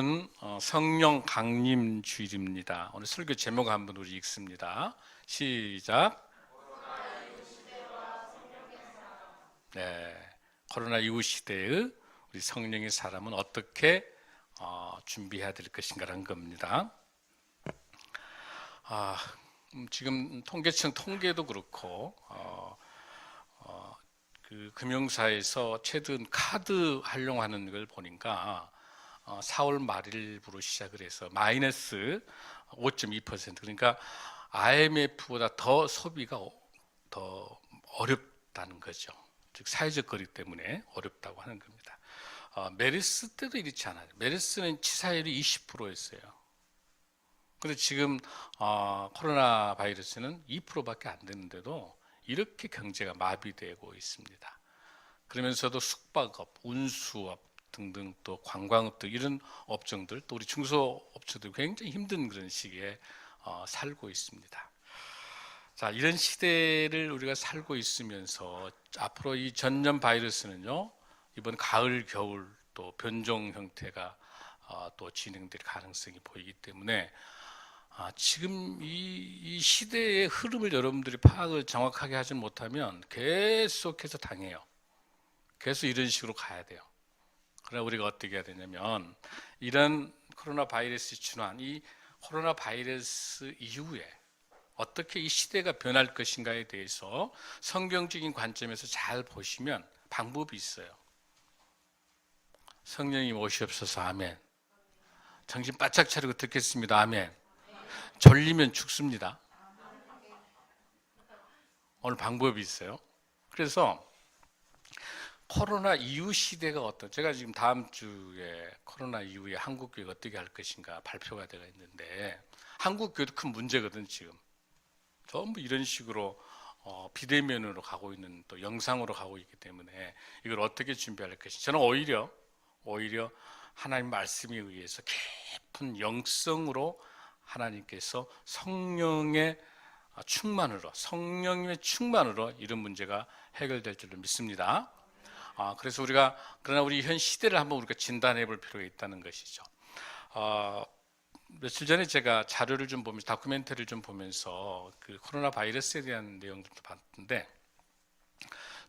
오늘은 성령 강림 주일입니다. 오늘 설교 제목 한번 우리 읽습니다. 시작. 네, 코로나 이후 시대의 우리 성령의 사람은 어떻게 준비해야 될 것인가라는 겁니다. 지금 통계청 통계도 그렇고 그 금융사에서 최근 카드 활용하는 걸 보니까 4월 말일부로 시작을 해서 마이너스 5.2%, 그러니까 IMF보다 더 소비가 더 어렵다는 거죠. 즉 사회적 거리 때문에 어렵다고 하는 겁니다. 메르스 때도 이렇지 않아요. 메르스는 치사율이 20%였어요. 그런데 지금 코로나 바이러스는 2%밖에 안 되는데도 이렇게 경제가 마비되고 있습니다. 그러면서도 숙박업, 운수업 등등 또 관광업 등 이런 업종들, 또 우리 중소업체들 굉장히 힘든 그런 시기에 살고 있습니다. 자, 이런 시대를 우리가 살고 있으면서 앞으로 이 전염 바이러스는요, 이번 가을, 겨울 또 변종 형태가 또 진행될 가능성이 보이기 때문에 지금 이 시대의 흐름을 여러분들이 파악을 정확하게 하지 못하면 계속해서 당해요. 계속 이런 식으로 가야 돼요. 그러나 우리가 어떻게 해야 되냐면, 이런 코로나 바이러스 준환, 이 코로나 바이러스 이후에 어떻게 이 시대가 변할 것인가에 대해서 성경적인 관점에서 잘 보시면 방법이 있어요. 성령님 오시옵소서. 아멘. 정신 바짝 차리고 듣겠습니다. 아멘. 졸리면 죽습니다. 오늘 방법이 있어요. 그래서 코로나 이후 시대가 제가 지금 다음 주에 코로나 이후에 한국 교회가 어떻게 할 것인가 발표가 되어 있는데, 한국 교회도 큰 문제거든. 지금 전부 이런 식으로 비대면으로 가고 있는, 또 영상으로 가고 있기 때문에 이걸 어떻게 준비할 것인지, 저는 오히려 하나님 말씀에 의해서 깊은 영성으로 하나님께서 성령의 충만으로 이런 문제가 해결될 줄로 믿습니다. 그래서 그러나 우리 현 시대를 한번 우리가 진단해 볼 필요가 있다는 것이죠. 며칠 전에 제가 자료를 좀 보면서, 다큐멘터리를 좀 보면서 그 코로나 바이러스에 대한 내용들도 봤는데,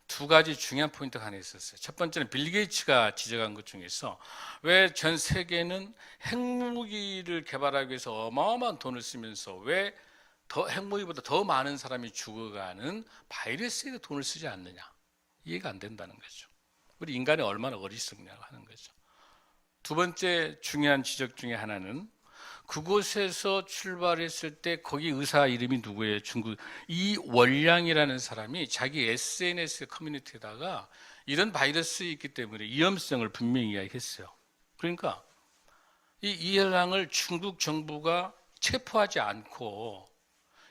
두 가지 중요한 포인트가 하나 있었어요. 첫 번째는 빌 게이츠가 지적한 것 중에서, 왜 전 세계는 핵무기를 개발하기 위해서 어마어마한 돈을 쓰면서 왜 핵무기보다 더 많은 사람이 죽어가는 바이러스에 돈을 쓰지 않느냐, 이해가 안 된다는 거죠. 우리 인간이 얼마나 어리석냐고 하는 거죠. 두 번째 중요한 지적 중에 하나는, 그곳에서 출발했을 때 거기 의사 이름이 누구예요? 중국 이월량이라는 사람이 자기 SNS 커뮤니티에다가 이런 바이러스 있기 때문에 위험성을 분명히 이야기했어요. 그러니까 이 이월량을 중국 정부가 체포하지 않고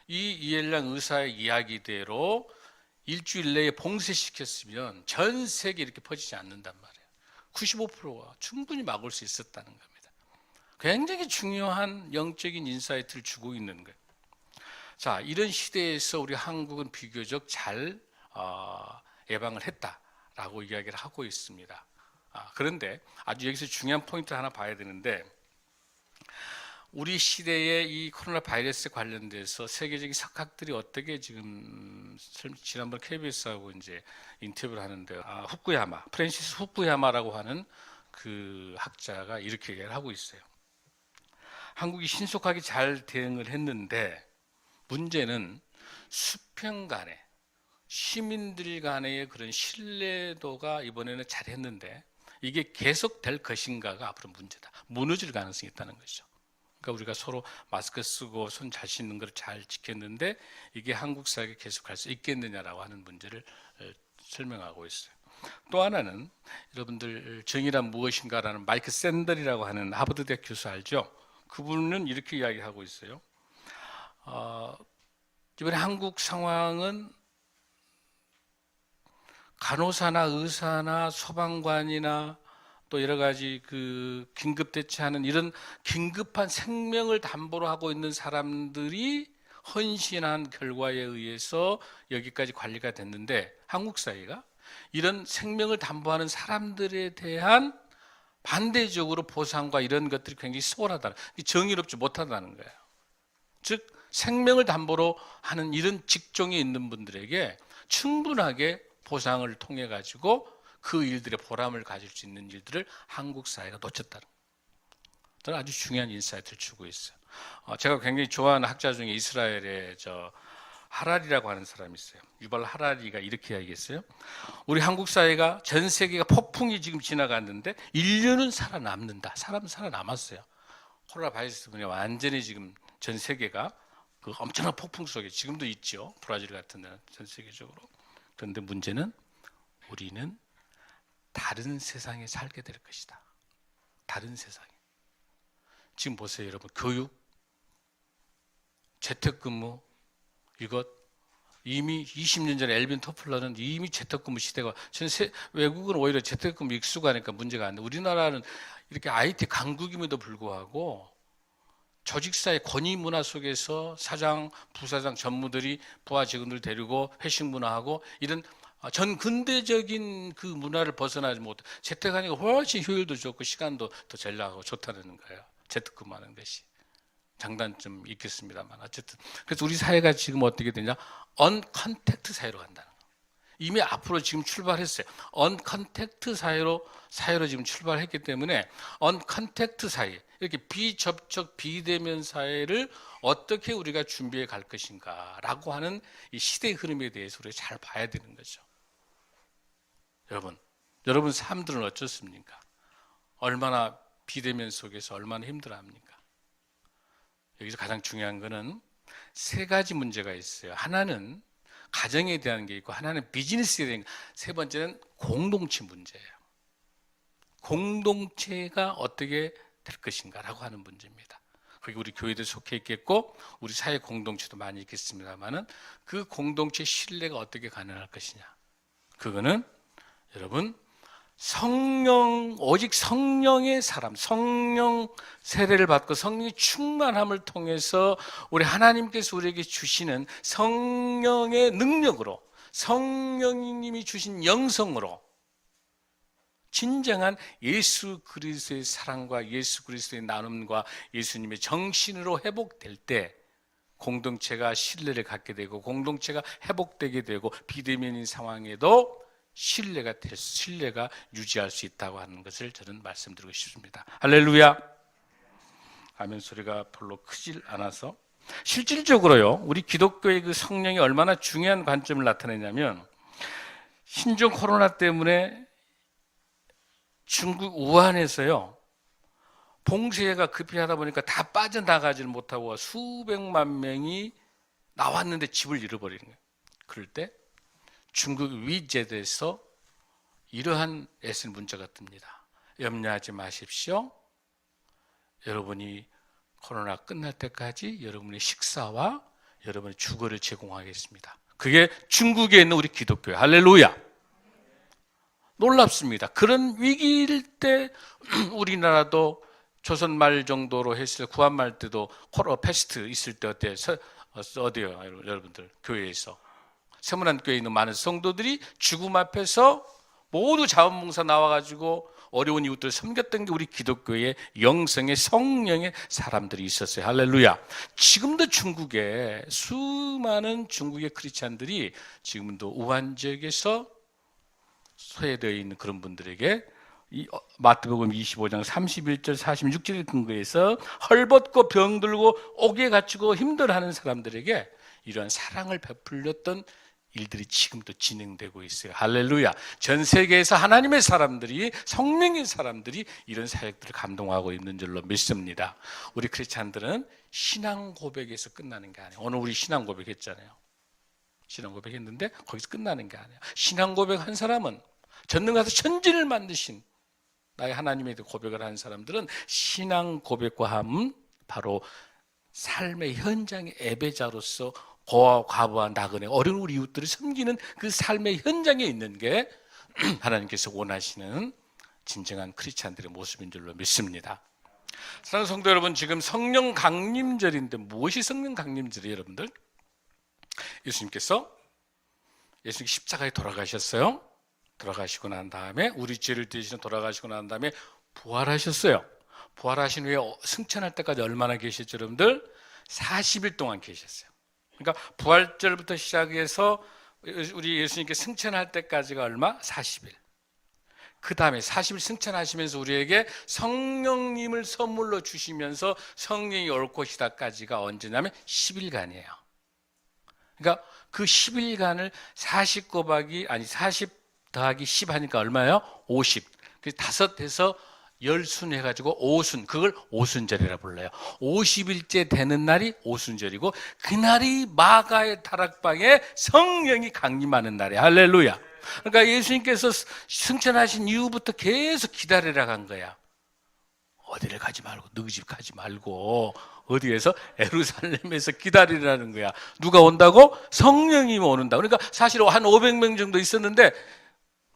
이 이월량 의사의 이야기대로 일주일 내에 봉쇄시켰으면 전 세계에 이렇게 퍼지지 않는단 말이에요. 95%가 충분히 막을 수 있었다는 겁니다. 굉장히 중요한 영적인 인사이트를 주고 있는 거예요. 자, 이런 시대에서 우리 한국은 비교적 잘 예방을 했다라고 이야기를 하고 있습니다. 그런데 아주 여기서 중요한 포인트 하나 봐야 되는데, 우리 시대의 이 코로나 바이러스 관련돼서 세계적인 석학들이 어떻게 지금, 지난번 KBS하고 이제 인터뷰를 하는데, 프랜시스 후쿠야마라고 하는 그 학자가 이렇게 얘기를 하고 있어요. 한국이 신속하게 잘 대응을 했는데, 문제는 수평 간에, 시민들 간의 그런 신뢰도가 이번에는 잘했는데 이게 계속될 것인가가 앞으로 문제다. 무너질 가능성이 있다는 거죠. 그러니까 우리가 서로 마스크 쓰고 손 잘 씻는 걸 잘 지켰는데 이게 한국 사회에 계속할 수 있겠느냐라고 하는 문제를 설명하고 있어요. 또 하나는, 여러분들 정의란 무엇인가라는 마이크 샌들이라고 하는 하버드대 교수 알죠? 그분은 이렇게 이야기하고 있어요. 이번에 한국 상황은 간호사나 의사나 소방관이나 또 여러 가지 그 긴급 대처하는 이런 긴급한 생명을 담보로 하고 있는 사람들이 헌신한 결과에 의해서 여기까지 관리가 됐는데, 한국 사회가 이런 생명을 담보하는 사람들에 대한 반대적으로 보상과 이런 것들이 굉장히 소홀하다는, 정의롭지 못하다는 거예요. 즉 생명을 담보로 하는 이런 직종에 있는 분들에게 충분하게 보상을 통해 가지고 그 일들의 보람을 가질 수 있는 일들을 한국 사회가 놓쳤다는 거예요. 저는 아주 중요한 인사이트를 주고 있어요. 제가 굉장히 좋아하는 학자 중에 이스라엘의 하라리라고 하는 사람이 있어요. 유발 하라리가 이렇게 이야기했어요. 우리 한국 사회가 전 세계가 폭풍이 지금 지나갔는데 인류는 살아남는다. 사람은 살아남았어요. 코로나 바이러스 때문에 완전히 지금 전 세계가 그 엄청난 폭풍 속에 지금도 있죠. 브라질 같은 데는 전 세계적으로. 그런데 문제는 우리는 다른 세상에 살게 될 것이다. 다른 세상에. 지금 보세요, 여러분. 교육, 재택근무, 이것 이미 20년 전에 엘빈 토플러는 이미 재택근무 시대가, 외국은 오히려 재택근무 익숙하니까 문제가 안 돼. 우리나라는 이렇게 IT 강국임에도 불구하고 조직사의 권위 문화 속에서 사장, 부사장, 전무들이 부하 직원들 데리고 회식 문화하고 이런 전 근대적인 그 문화를 벗어나지 못해 재택하니까 훨씬 효율도 좋고 시간도 더 잘 나가고 좋다는 거예요. 재택근무하는 것이. 장단점 있겠습니다만 어쨌든 그래서 우리 사회가 지금 어떻게 되냐, 언컨택트 사회로 간다는 거예요. 이미 앞으로 지금 출발했어요. 언컨택트 사회로 지금 출발했기 때문에 언컨택트 사회, 이렇게 비접촉 비대면 사회를 어떻게 우리가 준비해 갈 것인가라고 하는 이 시대의 흐름에 대해서 우리가 잘 봐야 되는 거죠. 여러분 삶들은 어떻습니까? 얼마나 비대면 속에서 얼마나 힘들어합니까? 여기서 가장 중요한 거는 세 가지 문제가 있어요. 하나는 가정에 대한 게 있고, 하나는 비즈니스에 대한 게, 세 번째는 공동체 문제예요. 공동체가 어떻게 될 것인가라고 하는 문제입니다. 거기 우리 교회도 속해 있겠고 우리 사회 공동체도 많이 있겠습니다만은 그 공동체 신뢰가 어떻게 가능할 것이냐. 그거는 여러분 오직 성령의 사람, 성령 세례를 받고 성령의 충만함을 통해서 우리 하나님께서 우리에게 주시는 성령의 능력으로, 성령님이 주신 영성으로 진정한 예수 그리스도의 사랑과 예수 그리스도의 나눔과 예수님의 정신으로 회복될 때 공동체가 신뢰를 갖게 되고 공동체가 회복되게 되고 비대면인 상황에도 신뢰가 유지할 수 있다고 하는 것을 저는 말씀드리고 싶습니다. 할렐루야. 아멘 소리가 별로 크질 않아서 실질적으로요, 우리 기독교의 그 성령이 얼마나 중요한 관점을 나타내냐면, 신종 코로나 때문에 중국 우한에서요 봉쇄가 급히 하다 보니까 다 빠져나가지를 못하고 수백만 명이 나왔는데 집을 잃어버리는 거예요. 그럴 때 중국 위젯에서 이러한 애쓴 문자가 뜹니다. 염려하지 마십시오. 여러분이 코로나 끝날 때까지 여러분의 식사와 여러분의 주거를 제공하겠습니다. 그게 중국에 있는 우리 기독교예요. 할렐루야. 놀랍습니다. 그런 위기일 때 우리나라도 조선 말 정도로 했을 때, 구한 말 때도 코로나 패스트 있을 때 어디요 여러분들? 교회에서 세문안 교회에 있는 많은 성도들이 죽음 앞에서 모두 자원봉사 나와가지고 어려운 이웃들을 섬겼던 게 우리 기독교의 영성의 성령의 사람들이 있었어요. 할렐루야. 지금도 중국에 수많은 중국의 크리스찬들이 지금도 우한 지역에서 소외되어 있는 그런 분들에게 마태복음 25장 31절 46절을 근거해서 헐벗고 병들고 옥에 갇히고 힘들어하는 사람들에게 이러한 사랑을 베풀렸던 일들이 지금도 진행되고 있어요. 할렐루야. 전 세계에서 하나님의 사람들이, 성령의 사람들이 이런 사역들을 감동하고 있는 줄로 믿습니다. 우리 크리스찬들은 신앙 고백에서 끝나는 게 아니에요. 오늘 우리 신앙 고백했잖아요. 신앙 고백했는데 거기서 끝나는 게 아니에요. 신앙 고백한 사람은, 전능하사 천지를 만드신 나의 하나님에 대해 고백을 하는 사람들은 신앙 고백과 함은 바로 삶의 현장의 예배자로서 고아와 과부와 나그네 어려운 우리 이웃들을 섬기는 그 삶의 현장에 있는 게 하나님께서 원하시는 진정한 크리스찬들의 모습인 줄로 믿습니다. 사랑하는 성도 여러분, 지금 성령 강림절인데 무엇이 성령 강림절이에요, 여러분들? 예수님께서 십자가에 돌아가셨어요. 돌아가시고 난 다음에 우리 죄를 대신해 돌아가시고 난 다음에 부활하셨어요. 부활하신 후에 승천할 때까지 얼마나 계셨죠, 여러분들? 40일 동안 계셨어요. 그러니까 부활절부터 시작해서 우리 예수님께 승천할 때까지가 얼마? 40일. 그 다음에 40일 승천하시면서 우리에게 성령님을 선물로 주시면서 성령이 올 것이다까지가 언제냐면 10일간이에요. 그러니까 그 10일간을 40 더하기 10 하니까 얼마예요? 50. 그래서 5에서 10순 해가지고 5순, 그걸 오순절이라 불러요. 50일째 되는 날이 오순절이고 그날이 마가의 다락방에 성령이 강림하는 날이에요. 할렐루야. 그러니까 예수님께서 승천하신 이후부터 계속 기다리라 한 거야. 어디를 가지 말고, 너희 집 가지 말고, 어디에서? 예루살렘에서 기다리라는 거야. 누가 온다고? 성령이 오는다. 그러니까 사실 한 500명 정도 있었는데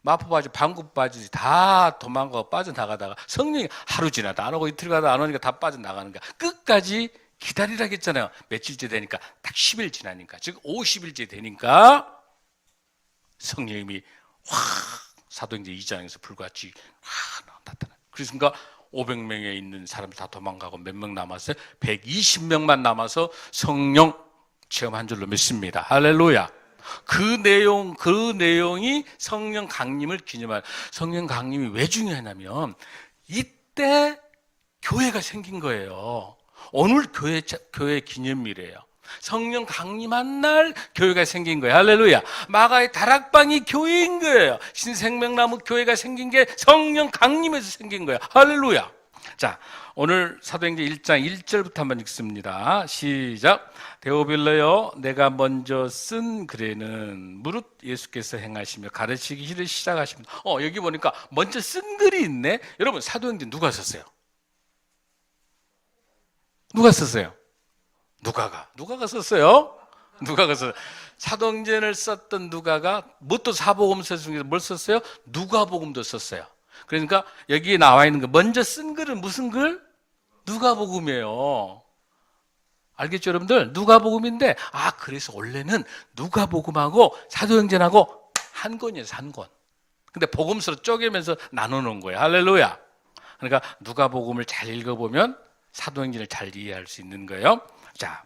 마포바지, 방구바지 다 도망가고 빠져나가다가 성령이 하루 지나다 안 오고 이틀 가다 안 오니까 다 빠져나가는 거야. 끝까지 기다리라고 했잖아요. 며칠째 되니까 딱 10일 지나니까, 즉 50일째 되니까 성령님이 확 사도행전 2장에서 불같이 확 나타나. 그러니까 500명에 있는 사람들 다 도망가고 몇 명 남았어요? 120명만 남아서 성령 체험한 줄로 믿습니다. 할렐루야. 그 내용이 성령 강림을 기념한. 성령 강림이 왜 중요하냐면 이때 교회가 생긴 거예요. 오늘 교회 기념일이에요. 성령 강림한 날 교회가 생긴 거예요. 할렐루야. 마가의 다락방이 교회인 거예요. 신생명나무 교회가 생긴 게 성령 강림에서 생긴 거예요. 할렐루야. 자, 오늘 사도행전 1장 1절부터 한번 읽습니다. 시작. 데오빌러여, 내가 먼저 쓴 글에는 무릇 예수께서 행하시며 가르치기를 시작하십니다. 여기 보니까 먼저 쓴 글이 있네. 여러분, 사도행전 누가 썼어요? 누가 썼어요? 누가가 썼어요? 누가가 썼어요. 사도행전을 썼던 누가가 뭣도 사복음서 중에서 뭘 썼어요? 누가복음도 썼어요. 그러니까 여기에 나와 있는 거 먼저 쓴 글은 무슨 글? 누가복음이에요. 알겠죠, 여러분들? 누가복음인데 그래서 원래는 누가복음하고 사도행전하고 한 권이에요, 한 권. 근데 복음서로 쪼개면서 나눠놓은 거예요. 할렐루야. 그러니까 누가복음을 잘 읽어보면 사도행전을 잘 이해할 수 있는 거예요. 자,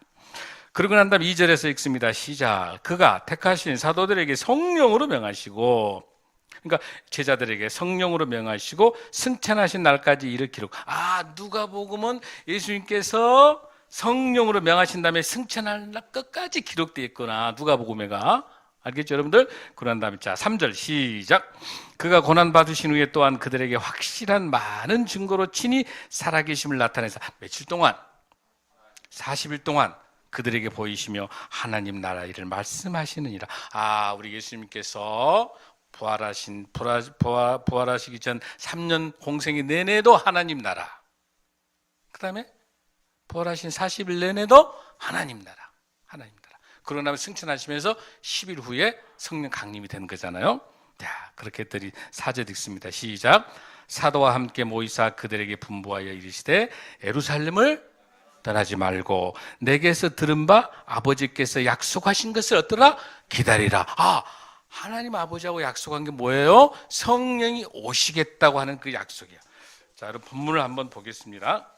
그러고 난 다음 2절에서 읽습니다. 시작. 그가 택하신 사도들에게 성령으로 명하시고, 그러니까 제자들에게 성령으로 명하시고 승천하신 날까지 일으키고. 누가복음은 예수님께서 성령으로 명하신 다음에 승천할 날 끝까지 기록되어 있구나. 누가복음에가. 알겠죠, 여러분들? 그런 다음에 자, 3절 시작. 그가 고난 받으신 후에 또한 그들에게 확실한 많은 증거로 친히 살아계심을 나타내서 며칠 동안 40일 동안 그들에게 보이시며 하나님 나라 일을 말씀하시느니라. 우리 예수님께서 부활하시기 전 3년 공생이 내내도 하나님 나라. 그 다음에 부활하신 40일 내내도 하나님 나라. 그러고 나면 승천하시면서 10일 후에 성령 강림이 되는 거잖아요. 자, 그렇게 했더니 4절 읽습니다. 시작. 사도와 함께 모이사 그들에게 분부하여 이르시되 예루살렘을 떠나지 말고 내게서 들은 바 아버지께서 약속하신 것을 어떠라? 기다리라. 하나님 아버지하고 약속한 게 뭐예요? 성령이 오시겠다고 하는 그 약속이에요. 자, 여러분 본문을 한번 보겠습니다.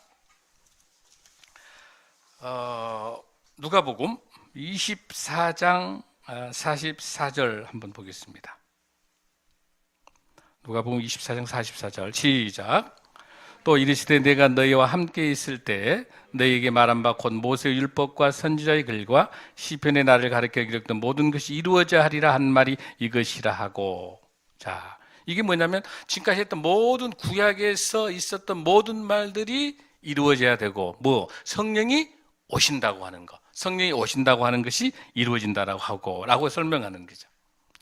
누가복음 24장 44절 한번 보겠습니다. 누가복음 24장 44절 시작. 또 이르시되 내가 너희와 함께 있을 때 너희에게 말한 바 곧 모세의 율법과 선지자의 글과 시편의 나를 가르쳐 기록된 모든 것이 이루어져야 하리라 한 말이 이것이라 하고. 자, 이게 뭐냐면 지금까지 했던 모든 구약에서 있었던 모든 말들이 이루어져야 되고, 성령이 오신다고 하는 거, 성령이 오신다고 하는 것이 이루어진다라고 하고 라고 설명하는 거죠.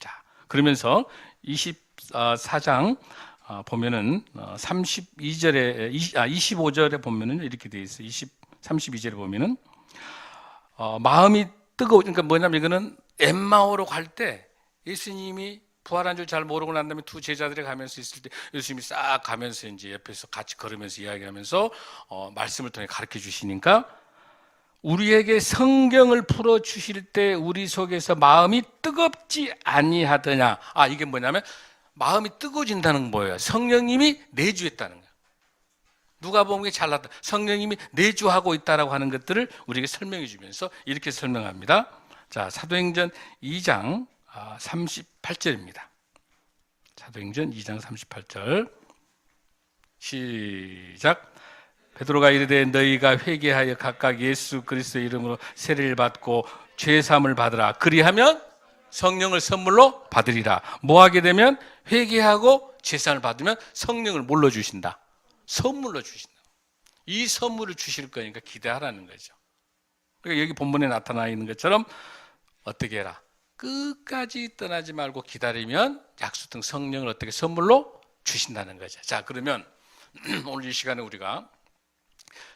자, 그러면서 24장 보면은 25절에 보면은 이렇게 되어 있어요. 32절에 보면은 마음이 뜨거우니까 뭐냐면 이거는 엠마오로 갈 때 예수님이 부활한 줄 잘 모르고 난 다음에 두 제자들이 가면서 있을 때 예수님이 싹 가면서 이제 옆에서 같이 걸으면서 이야기하면서 말씀을 통해 가르쳐 주시니까 우리에게 성경을 풀어 주실 때 우리 속에서 마음이 뜨겁지 아니하더냐. 이게 뭐냐면 마음이 뜨거워진다는 거예요. 성령님이 내주했다는 거예요. 누가복음이 잘났다. 성령님이 내주하고 있다라고 하는 것들을 우리에게 설명해 주면서 이렇게 설명합니다. 자, 사도행전 2장 38절입니다. 사도행전 2장 38절 시작. 베드로가 이르되 너희가 회개하여 각각 예수 그리스도의 이름으로 세례를 받고 죄 사함을 받으라. 그리하면 성령을 선물로 받으리라. 뭐 하게 되면 회개하고 죄 사함을 받으면 성령을 뭘로 주신다? 선물로 주신다. 이 선물을 주실 거니까 기대하라는 거죠. 그러니까 여기 본문에 나타나 있는 것처럼 어떻게 해라? 끝까지 떠나지 말고 기다리면 약속된 성령을 어떻게 선물로 주신다는 거죠. 자, 그러면 오늘 이 시간에 우리가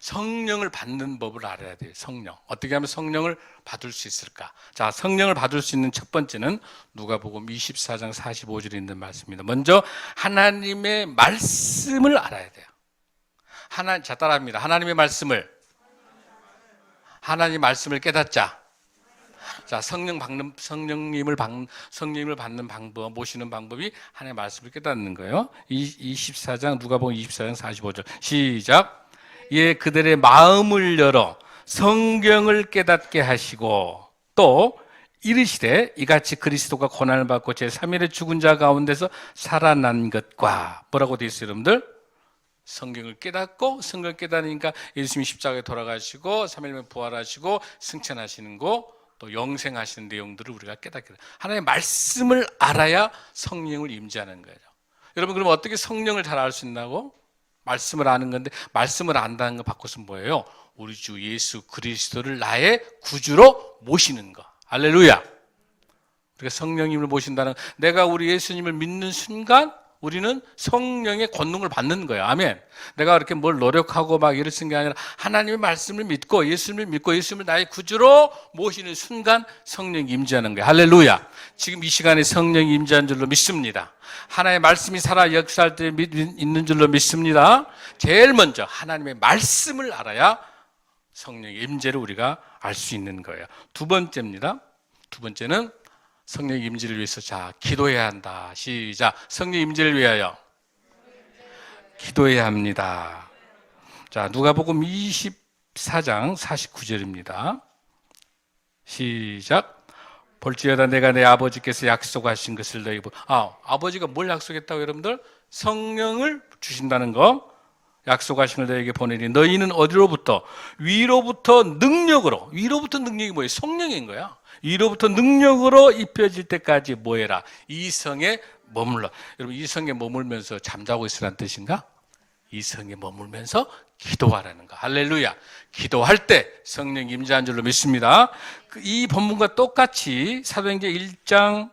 성령을 받는 법을 알아야 돼요. 성령. 어떻게 하면 성령을 받을 수 있을까? 자, 성령을 받을 수 있는 첫 번째는 누가복음 24장 45절에 있는 말씀입니다. 먼저 하나님의 말씀을 알아야 돼요. 자, 따라합니다. 하나님의 말씀을 깨닫자. 자, 성령님을 받는 방법, 모시는 방법이 하나님의 말씀을 깨닫는 거예요. 24장, 누가복음 24장 45절. 시작. 예, 그들의 마음을 열어 성경을 깨닫게 하시고 또 이르시되 이같이 그리스도가 고난을 받고 제3일에 죽은 자 가운데서 살아난 것과 뭐라고 되어 있어요, 여러분들? 성경을 깨닫고, 성경을 깨닫으니까 예수님이 십자가에 돌아가시고 3일 만에 부활하시고 승천하시는 거, 또 영생하시는 내용들을 우리가 깨닫게 돼요. 하나님의 말씀을 알아야 성령을 임재하는 거예요. 여러분, 그럼 어떻게 성령을 잘 알 수 있나고? 말씀을 아는 건데, 말씀을 안다는 거 바꿔서 뭐예요? 우리 주 예수 그리스도를 나의 구주로 모시는 거. 할렐루야. 우리가 성령님을 모신다는, 내가 우리 예수님을 믿는 순간 우리는 성령의 권능을 받는 거예요. 아멘. 내가 그렇게 뭘 노력하고 막 이럴 게 아니라 하나님의 말씀을 믿고 예수님을 믿고 예수님을 나의 구주로 모시는 순간 성령이 임재하는 거예요. 할렐루야. 지금 이 시간에 성령이 임재한 줄로 믿습니다. 하나님의 말씀이 살아 역사할 때 있는 줄로 믿습니다. 제일 먼저 하나님의 말씀을 알아야 성령의 임재를 우리가 알 수 있는 거예요. 두 번째입니다. 두 번째는 성령 임재를 위해서 자, 기도해야 한다. 시작. 성령 임재를 위하여 기도해야 합니다. 자, 누가복음 24장 49절입니다. 시작. 볼지어다 내가 내 아버지께서 약속하신 것을 너희 아버지가 뭘 약속했다고 여러분들? 성령을 주신다는 거. 약속하신 걸 너희에게 보내니 너희는 어디로부터? 위로부터 능력으로. 위로부터 능력이 뭐예요? 성령인 거야. 위로부터 능력으로 입혀질 때까지 뭐해라? 이 성에 머물러. 여러분, 이 성에 머물면서 잠자고 있으라는 뜻인가? 이 성에 머물면서 기도하라는 거. 할렐루야. 기도할 때 성령 임재한 줄로 믿습니다. 이 본문과 똑같이 사도행전 1장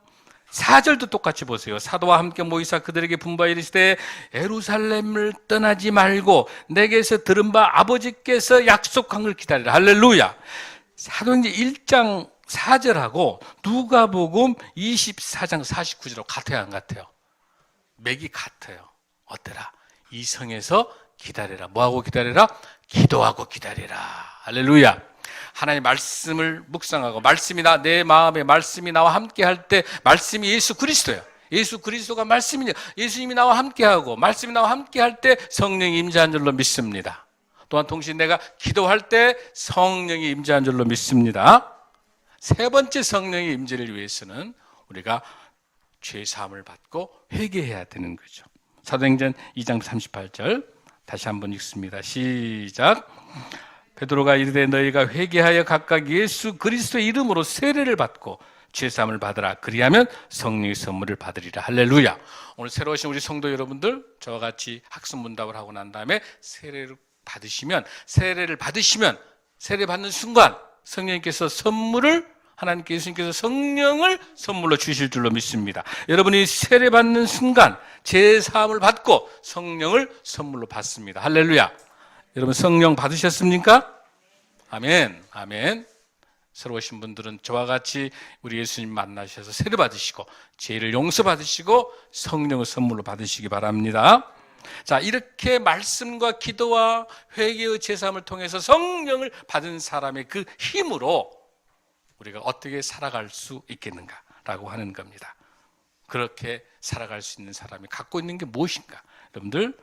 4절도 똑같이 보세요. 사도와 함께 모이사 그들에게 분부하여 이르시되 예루살렘을 떠나지 말고 내게서 들은 바 아버지께서 약속한 걸 기다리라. 할렐루야. 사도행전 1장 4절하고 누가복음 24장 49절하고 같아요, 안 같아요? 맥이 같아요. 어때라? 이 성에서 기다려라. 뭐하고 기다려라? 기도하고 기다려라. 할렐루야. 하나님의 말씀을 묵상하고 말씀이 내 마음에 말씀이 나와 함께 할 때 말씀이 예수 그리스도예요. 예수 그리스도가 말씀이냐. 예수님이 나와 함께하고 말씀이 나와 함께할 때 성령이 임재한 줄로 믿습니다. 또한 동시에 내가 기도할 때 성령이 임재한 줄로 믿습니다. 세 번째 성령의 임재를 위해서는 우리가 죄 사함을 받고 회개해야 되는 거죠. 사도행전 2장 38절 다시 한번 읽습니다. 시작. 베드로가 이르되 너희가 회개하여 각각 예수 그리스도의 이름으로 세례를 받고 죄 사함을 받으라. 그리하면 성령의 선물을 받으리라. 할렐루야. 오늘 새로 오신 우리 성도 여러분들, 저와 같이 학습 문답을 하고 난 다음에 세례를 받으시면 세례 받는 순간 성령님께서 하나님께 예수님께서 성령을 선물로 주실 줄로 믿습니다. 여러분이 세례 받는 순간 죄 사함을 받고 성령을 선물로 받습니다. 할렐루야. 여러분 성령 받으셨습니까? 아멘. 아멘. 새로 오신 분들은 저와 같이 우리 예수님 만나셔서 세례 받으시고 죄를 용서받으시고 성령을 선물로 받으시기 바랍니다. 자, 이렇게 말씀과 기도와 회개의 제사함을 통해서 성령을 받은 사람의 그 힘으로 우리가 어떻게 살아갈 수 있겠는가라고 하는 겁니다. 그렇게 살아갈 수 있는 사람이 갖고 있는 게 무엇인가? 여러분들,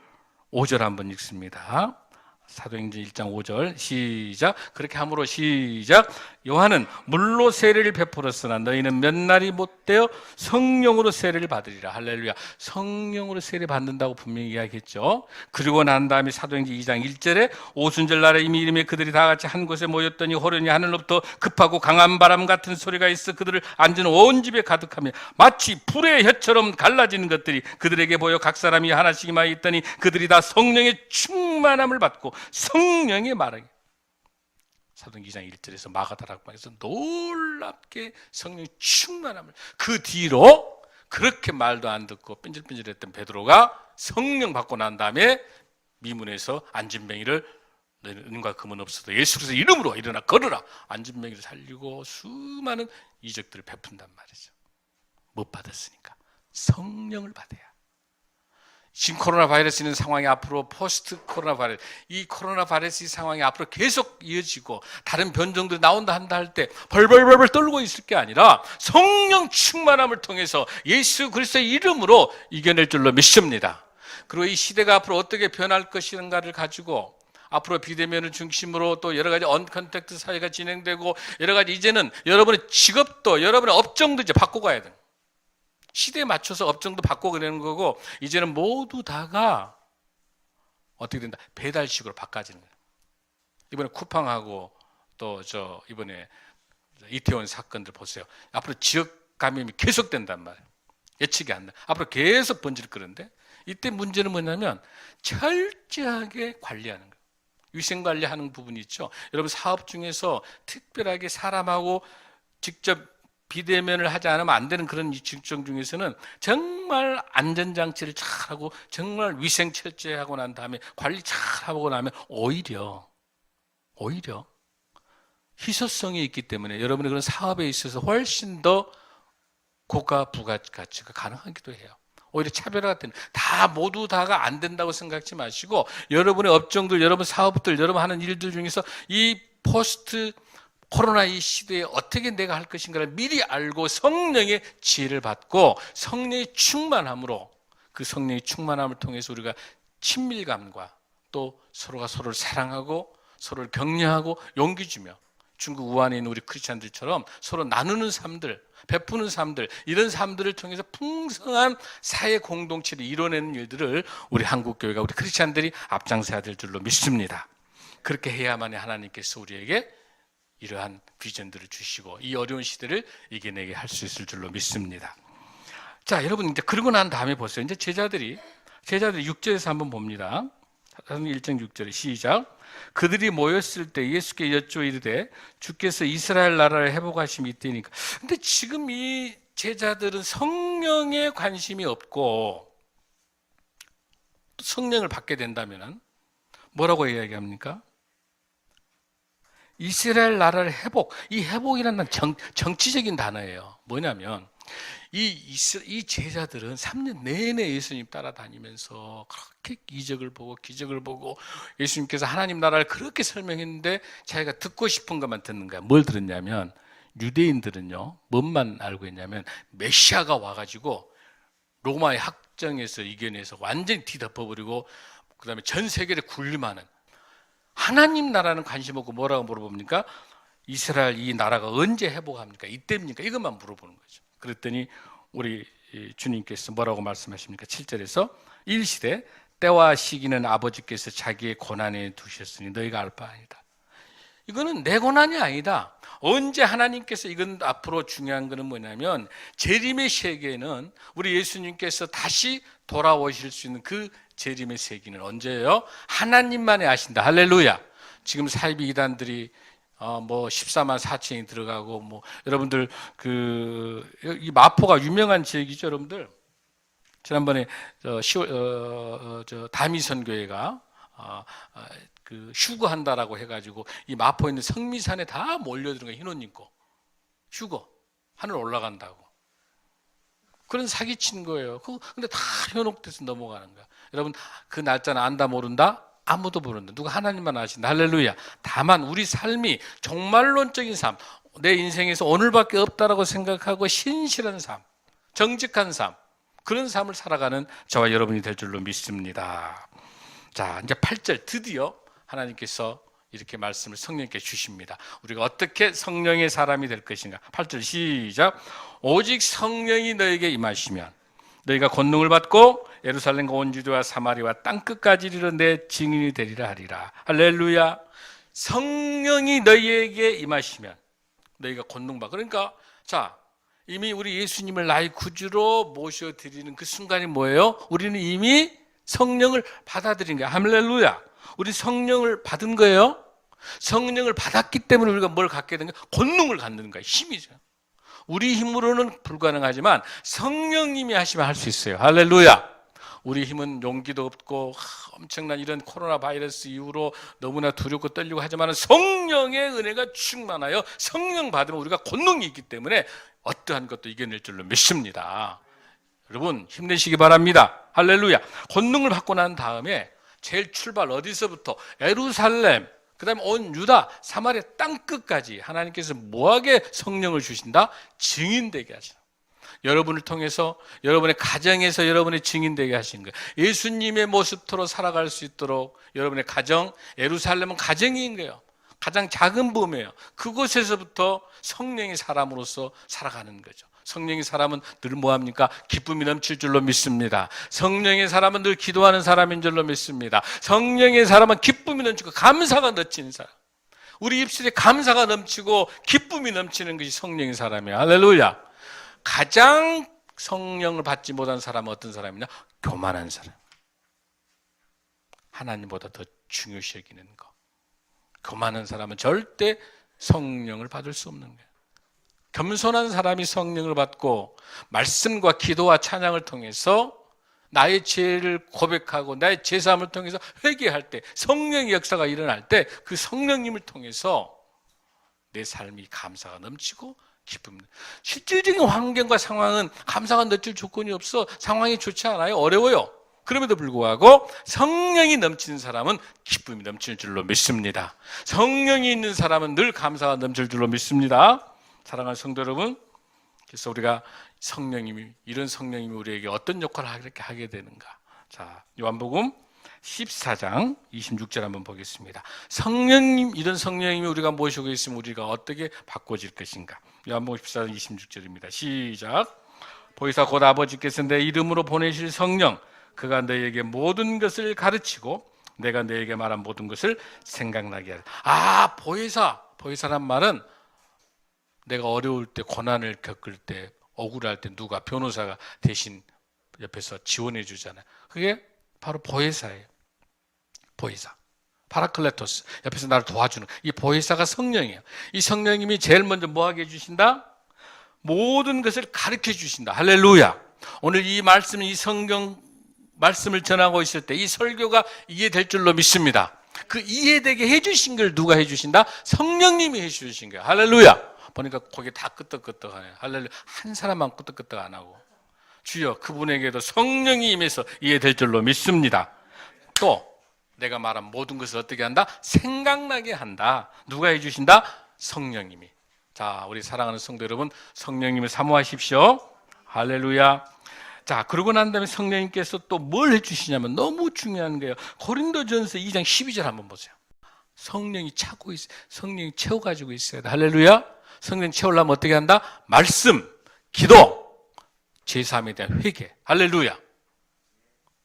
5절 한번 읽습니다. 사도행전 1장 5절 시작. 그렇게 함으로 시작. 요한은 물로 세례를 베풀었으나 너희는 몇 날이 못되어 성령으로 세례를 받으리라. 할렐루야. 성령으로 세례 받는다고 분명히 이야기했죠. 그리고 난 다음에 사도행전 2장 1절에 오순절 날에 이미 이름에 그들이 다 같이 한 곳에 모였더니 호련히 하늘로부터 급하고 강한 바람 같은 소리가 있어 그들을 앉은 온 집에 가득하며 마치 불의 혀처럼 갈라지는 것들이 그들에게 보여 각 사람이 하나씩 임하여 있더니 그들이 다 성령의 충만함을 받고 성령의 말하기. 사도행전 2장 1절에서 마가다락방에서 놀랍게 성령의 충만함을, 그 뒤로 그렇게 말도 안 듣고 뺀질뺀질했던 베드로가 성령 받고 난 다음에 미문에서 안진뱅이를 은과 금은 없어도 예수 그리스도 이름으로 일어나 걸으라, 안진뱅이를 살리고 수많은 이적들을 베푼단 말이죠. 못 받았으니까 성령을 받아야. 지금 코로나 바이러스 있는 상황이 앞으로 포스트 코로나 바이러스, 이 코로나 바이러스 상황이 앞으로 계속 이어지고 다른 변종들이 나온다 한다 할 때 벌벌벌벌 떨고 있을 게 아니라 성령 충만함을 통해서 예수 그리스도의 이름으로 이겨낼 줄로 믿습니다. 그리고 이 시대가 앞으로 어떻게 변할 것인가를 가지고 앞으로 비대면을 중심으로 또 여러 가지 언컨택트 사회가 진행되고 여러 가지, 이제는 여러분의 직업도 여러분의 업종도 이제 바꿔가야 돼요. 시대에 맞춰서 업종도 바꾸고 그러는 거고, 이제는 모두 다가 어떻게 된다? 배달식으로 바꿔지는 거예요. 이번에 쿠팡하고 또 이번에 이태원 사건들 보세요. 앞으로 지역 감염이 계속된단 말이에요. 예측이 안 나. 앞으로 계속 번질 거는데, 이때 문제는 뭐냐면 철저하게 관리하는 거예요. 위생 관리하는 부분이 있죠. 여러분 사업 중에서 특별하게 사람하고 직접 비대면을 하지 않으면 안 되는 그런 직종 중에서는 정말 안전장치를 잘하고 정말 위생 철저하고 난 다음에 관리 잘하고 나면 오히려 희소성이 있기 때문에 여러분의 그런 사업에 있어서 훨씬 더 고가 부가가치가 가능하기도 해요. 오히려 차별화가 되는, 다 모두 다가 안 된다고 생각하지 마시고 여러분의 업종들, 여러분 사업들, 여러분 하는 일들 중에서 이 포스트 코로나 이 시대에 어떻게 내가 할 것인가를 미리 알고 성령의 지혜를 받고 성령의 충만함으로, 그 성령의 충만함을 통해서 우리가 친밀감과 또 서로가 서로를 사랑하고 서로를 격려하고 용기 주며 중국 우한에 있는 우리 크리스찬들처럼 서로 나누는 삶들, 베푸는 삶들, 이런 삶들을 통해서 풍성한 사회 공동체를 이뤄내는 일들을 우리 한국교회가, 우리 크리스찬들이 앞장서야 될 줄로 믿습니다. 그렇게 해야만이 하나님께서 우리에게 이러한 비전들을 주시고 이 어려운 시대를 이겨내게 할 수 있을 줄로 믿습니다. 자, 여러분 이제 그러고 난 다음에 보세요. 이제 제자들이 6절에서 한번 봅니다. 1장 6절에 시작. 그들이 모였을 때 예수께 여쭈어 이르되 주께서 이스라엘 나라를 회복하심이 이때니까. 근데 지금 이 제자들은 성령에 관심이 없고 성령을 받게 된다면 뭐라고 이야기합니까? 이스라엘 나라를 회복. 이 회복이라는 정치적인 단어예요. 뭐냐면 이 제자들은 3년 내내 예수님 따라다니면서 그렇게 이적을 보고 기적을 보고 예수님께서 하나님 나라를 그렇게 설명했는데 자기가 듣고 싶은 것만 듣는 거야. 뭘 들었냐면 유대인들은요, 뭔만 알고 있냐면 메시아가 와가지고 로마의 학정에서 이겨내서 완전히 뒤덮어버리고 그 다음에 전 세계를 군림하는, 하나님 나라는 관심 없고 뭐라고 물어봅니까? 이스라엘 이 나라가 언제 회복합니까? 이때입니까? 이것만 물어보는 거죠. 그랬더니 우리 주님께서 뭐라고 말씀하십니까? 7절에서 일시되 때와 시기는 아버지께서 자기의 고난에 두셨으니 너희가 알 바 아니다. 이거는 내 고난이 아니다. 언제 하나님께서, 이건 앞으로 중요한 거는 뭐냐면 재림의 세계는 우리 예수님께서 다시 돌아오실 수 있는 그 재림의 세기는 언제예요? 하나님만이 아신다. 할렐루야. 지금 사이비 이단들이 뭐 14만 4천이 들어가고 뭐 여러분들 이 마포가 유명한 지역이죠, 여러분들. 지난번에 다미선 교회가 휴거한다라고 해가지고 이 마포에 있는 성미산에 다 몰려드는 거예요. 흰옷 입고 휴거, 하늘 올라간다고. 그런 사기친 거예요. 근데 다 현혹돼서 넘어가는 거야. 여러분 그 날짜는 안다 모른다? 아무도 모른다. 누가 하나님만 아신다. 할렐루야. 다만 우리 삶이 종말론적인 삶, 내 인생에서 오늘밖에 없다라고 생각하고 신실한 삶, 정직한 삶, 그런 삶을 살아가는 저와 여러분이 될 줄로 믿습니다. 자, 이제 8절 드디어 하나님께서 이렇게 말씀을 성령께 주십니다. 우리가 어떻게 성령의 사람이 될 것인가. 8절 시작. 오직 성령이 너에게 임하시면 너희가 권능을 받고 예루살렘과 온 유대와 사마리아 땅끝까지 이르러 내 증인이 되리라 하리라. 할렐루야. 성령이 너희에게 임하시면 너희가 권능 받고, 그러니까 자, 이미 우리 예수님을 나의 구주로 모셔드리는 그 순간이 뭐예요? 우리는 이미 성령을 받아들인 거야. 할렐루야. 우리 성령을 받은 거예요. 성령을 받았기 때문에 우리가 뭘 갖게 된 거야? 권능을 갖는 거야. 힘이죠. 우리 힘으로는 불가능하지만 성령님이 하시면 할 수 있어요. 할렐루야. 우리 힘은 용기도 없고 엄청난 이런 코로나 바이러스 이후로 너무나 두렵고 떨리고 하지만 성령의 은혜가 충만하여 성령 받으면 우리가 권능이 있기 때문에 어떠한 것도 이겨낼 줄로 믿습니다. 여러분 힘내시기 바랍니다. 할렐루야. 권능을 받고 난 다음에 제일 출발 어디서부터? 예루살렘, 그 다음에 온 유다, 사마리아 땅끝까지 하나님께서 뭐하게 성령을 주신다? 증인되게 하시다. 여러분을 통해서 여러분의 가정에서 여러분의 증인되게 하신 거예요. 예수님의 모습으로 살아갈 수 있도록 여러분의 가정, 예루살렘은 가정인 거예요. 가장 작은 범위예요. 그곳에서부터 성령의 사람으로서 살아가는 거죠. 성령의 사람은 늘 뭐합니까? 기쁨이 넘칠 줄로 믿습니다. 성령의 사람은 늘 기도하는 사람인 줄로 믿습니다. 성령의 사람은 기쁨이 넘치고 감사가 넘치는 사람. 우리 입술에 감사가 넘치고 기쁨이 넘치는 것이 성령의 사람이에요. 할렐루야. 가장 성령을 받지 못한 사람은 어떤 사람이냐? 교만한 사람. 하나님보다 더 중요시 여기는 거. 교만한 사람은 절대 성령을 받을 수 없는 거예요. 겸손한 사람이 성령을 받고 말씀과 기도와 찬양을 통해서 나의 죄를 고백하고 나의 죄사함을 통해서 회개할 때 성령의 역사가 일어날 때 그 성령님을 통해서 내 삶이 감사가 넘치고 기쁨. 실질적인 환경과 상황은 감사가 넘칠 조건이 없어. 상황이 좋지 않아요. 어려워요. 그럼에도 불구하고 성령이 넘치는 사람은 기쁨이 넘칠 줄로 믿습니다. 성령이 있는 사람은 늘 감사가 넘칠 줄로 믿습니다. 사랑하는 성도 여러분, 그래서 우리가 성령님이, 이런 성령님이 우리에게 어떤 역할을 하게 되는가. 자, 요한복음 14장 26절 한번 보겠습니다. 성령님, 이런 성령님이 우리가 모시고 있으면 우리가 어떻게 바꿔질 것인가. 요한복음 14장 26절입니다. 시작. 보혜사 곧 아버지께서 내 이름으로 보내실 성령, 그가 너희에게 모든 것을 가르치고 내가 너희에게 말한 모든 것을 생각나게 하라. 아, 보혜사란 말은 내가 어려울 때, 고난을 겪을 때, 억울할 때 누가 변호사가 대신 옆에서 지원해 주잖아요. 그게 바로 보혜사예요. 보혜사. 파라클레토스. 옆에서 나를 도와주는. 이 보혜사가 성령이에요. 이 성령님이 제일 먼저 뭐 하게 해주신다? 모든 것을 가르쳐 주신다. 할렐루야. 오늘 이 말씀, 이 성경 말씀을 전하고 있을 때 이 설교가 이해될 줄로 믿습니다. 그 이해되게 해주신 걸 누가 해주신다? 성령님이 해주신 거예요. 할렐루야. 보니까 거기 다 끄떡끄떡하네요. 할렐루야. 한 사람만 끄떡끄떡 안 하고. 주여, 그분에게도 성령이 임해서 이해될 줄로 믿습니다. 또 내가 말한 모든 것을 어떻게 한다? 생각나게 한다. 누가 해주신다? 성령님이. 자, 우리 사랑하는 성도 여러분, 성령님을 사모하십시오. 할렐루야. 자, 그러고 난 다음에 성령님께서 또 뭘 해주시냐면 너무 중요한 거예요. 고린도전서 2장 12절 한번 보세요. 성령이 차고 있어요. 성령이 채워가지고 있어요. 할렐루야. 성령 채우려면 어떻게 한다? 말씀, 기도, 제사함에 대한 회개. 할렐루야.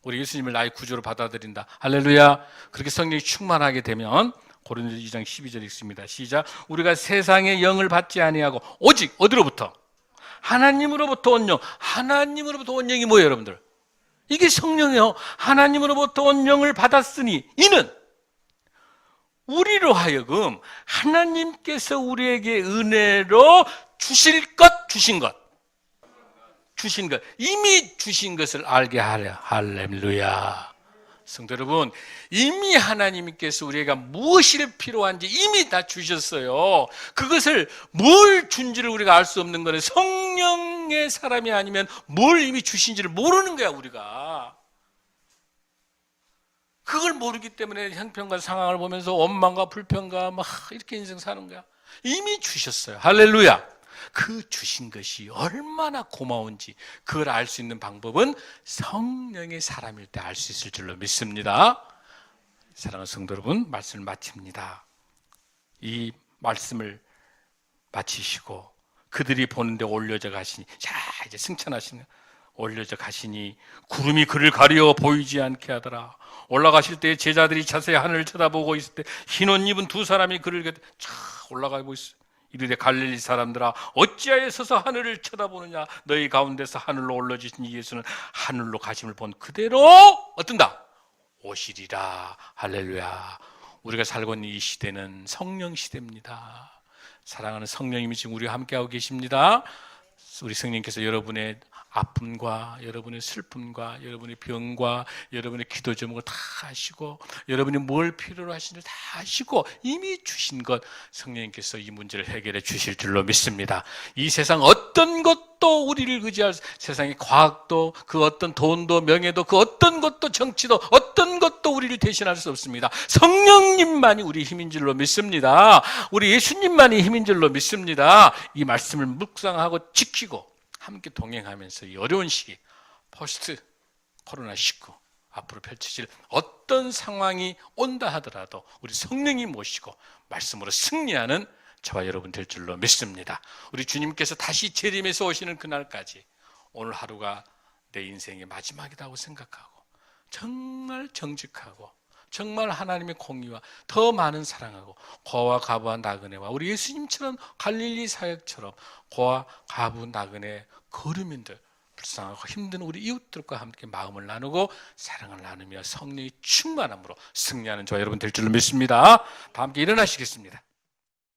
우리 예수님을 나의 구주로 받아들인다. 할렐루야. 그렇게 성령이 충만하게 되면 고린도 2장 12절 읽습니다. 시작. 우리가 세상의 영을 받지 아니하고 오직 어디로부터? 하나님으로부터 온 영. 하나님으로부터 온 영이 뭐예요, 여러분들? 이게 성령이요. 하나님으로부터 온 영을 받았으니 이는 우리로 하여금 하나님께서 우리에게 은혜로 주실 것, 주신 것. 이미 주신 것을 알게 하려. 할렐루야. 성도 여러분, 이미 하나님께서 우리가 무엇이 필요한지 이미 다 주셨어요. 그것을 뭘 준지를 우리가 알 수 없는 거는 성령의 사람이 아니면 뭘 이미 주신지를 모르는 거야, 우리가. 그걸 모르기 때문에 형편과 상황을 보면서 원망과 불평과 막 이렇게 인생 사는 거야. 이미 주셨어요. 할렐루야. 그 주신 것이 얼마나 고마운지 그걸 알 수 있는 방법은 성령의 사람일 때 알 수 있을 줄로 믿습니다. 사랑하는 성도 여러분, 말씀을 마칩니다. 이 말씀을 마치시고 그들이 보는데 올려져 가시니, 자 이제 승천하시는, 올려져 가시니 구름이 그를 가려 보이지 않게 하더라. 올라가실 때 제자들이 자세히 하늘을 쳐다보고 있을 때 흰 옷 입은 두 사람이 그를 올라가고 있어. 이르되 갈릴리 사람들아, 어찌하여 서서 하늘을 쳐다보느냐? 너희 가운데서 하늘로 올라지신 이 예수는 하늘로 가심을 본 그대로 어떤다? 오시리라. 할렐루야. 우리가 살고 있는 이 시대는 성령 시대입니다. 사랑하는 성령님이 지금 우리와 함께하고 계십니다. 우리 성령님께서 여러분의 아픔과 여러분의 슬픔과 여러분의 병과 여러분의 기도 제목을 다 아시고, 여러분이 뭘 필요로 하시는지 다 아시고 이미 주신 것, 성령님께서 이 문제를 해결해 주실 줄로 믿습니다. 이 세상 어떤 것도 우리를 의지할, 세상의 과학도, 그 어떤 돈도 명예도, 그 어떤 것도, 정치도, 어떤 것도 우리를 대신할 수 없습니다. 성령님만이 우리 힘인 줄로 믿습니다. 우리 예수님만이 힘인 줄로 믿습니다. 이 말씀을 묵상하고 지키고 함께 동행하면서 이 어려운 시기, 포스트 코로나19 앞으로 펼쳐질 어떤 상황이 온다 하더라도 우리 성령이 모시고 말씀으로 승리하는 저와 여러분 될 줄로 믿습니다. 우리 주님께서 다시 재림해서 오시는 그날까지 오늘 하루가 내 인생의 마지막이라고 생각하고 정말 정직하고 정말 하나님의 공의와 더 많은 사랑하고 고와 가부와 나그네와 우리 예수님처럼 갈릴리 사역처럼 고와 가부 나그네 거류민들, 불쌍하고 힘든 우리 이웃들과 함께 마음을 나누고 사랑을 나누며 성령의 충만함으로 승리하는 저와 여러분 될 줄로 믿습니다. 다 함께 일어나시겠습니다.